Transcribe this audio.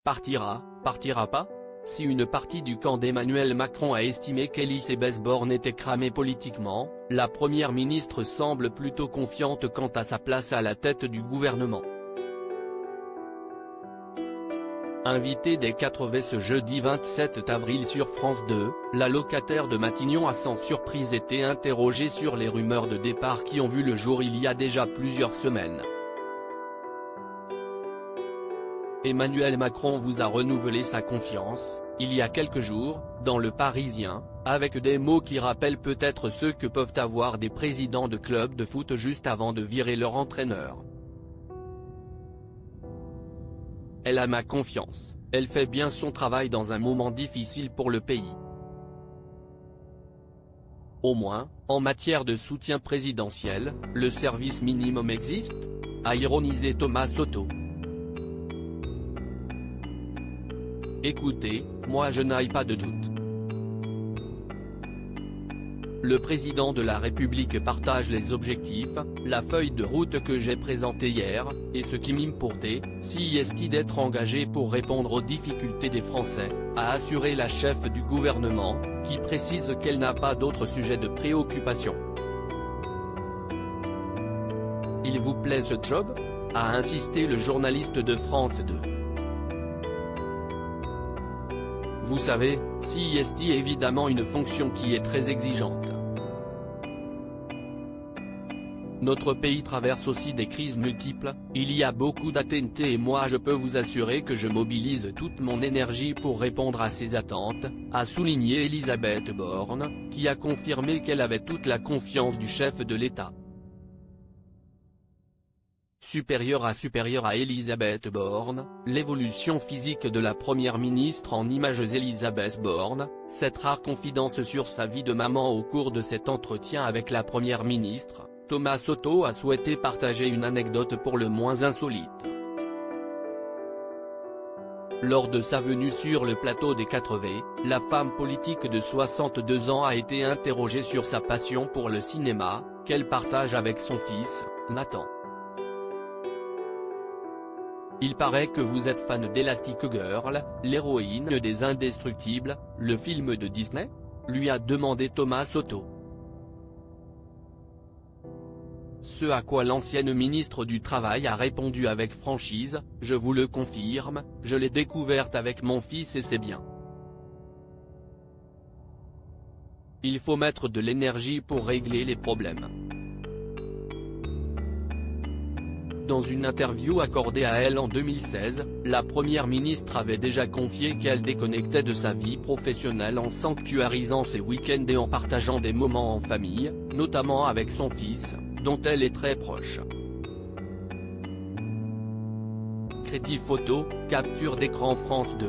Partira pas? Si une partie du camp d'Emmanuel Macron a estimé qu'Elisabeth Borne était cramée politiquement, la première ministre semble plutôt confiante quant à sa place à la tête du gouvernement. Invitée des 4V ce jeudi 27 avril sur France 2, la locataire de Matignon a sans surprise été interrogée sur les rumeurs de départ qui ont vu le jour il y a déjà plusieurs semaines. Emmanuel Macron vous a renouvelé sa confiance, il y a quelques jours, dans Le Parisien, avec des mots qui rappellent peut-être ceux que peuvent avoir des présidents de clubs de foot juste avant de virer leur entraîneur. Elle a ma confiance, elle fait bien son travail dans un moment difficile pour le pays. Au moins, en matière de soutien présidentiel, le service minimum existe, a ironisé Thomas Soto. Écoutez, moi je n'ai pas de doute. Le président de la République partage les objectifs, la feuille de route que j'ai présentée hier, et ce qui m'importe, c'est d'être engagé pour répondre aux difficultés des Français, a assuré la chef du gouvernement, qui précise qu'elle n'a pas d'autre sujet de préoccupation. Il vous plaît ce job? A insisté le journaliste de France 2. Vous savez, c'est évidemment une fonction qui est très exigeante. Notre pays traverse aussi des crises multiples, il y a beaucoup d'attentes et moi je peux vous assurer que je mobilise toute mon énergie pour répondre à ces attentes, a souligné Elisabeth Borne, qui a confirmé qu'elle avait toute la confiance du chef de l'État. Supérieure à Elisabeth Borne, l'évolution physique de la première ministre en images Elisabeth Borne, cette rare confidence sur sa vie de maman au cours de cet entretien avec la première ministre, Thomas Soto a souhaité partager une anecdote pour le moins insolite. Lors de sa venue sur le plateau des 4V, la femme politique de 62 ans a été interrogée sur sa passion pour le cinéma, qu'elle partage avec son fils, Nathan. Il paraît que vous êtes fan d'Elastic Girl, l'héroïne des Indestructibles, le film de Disney? Lui a demandé Thomas Soto. Ce à quoi l'ancienne ministre du Travail a répondu avec franchise, je vous le confirme, je l'ai découverte avec mon fils et c'est bien. Il faut mettre de l'énergie pour régler les problèmes. Dans une interview accordée à Elle en 2016, la première ministre avait déjà confié qu'elle déconnectait de sa vie professionnelle en sanctuarisant ses week-ends et en partageant des moments en famille, notamment avec son fils, dont elle est très proche. Crédit photo, capture d'écran France 2.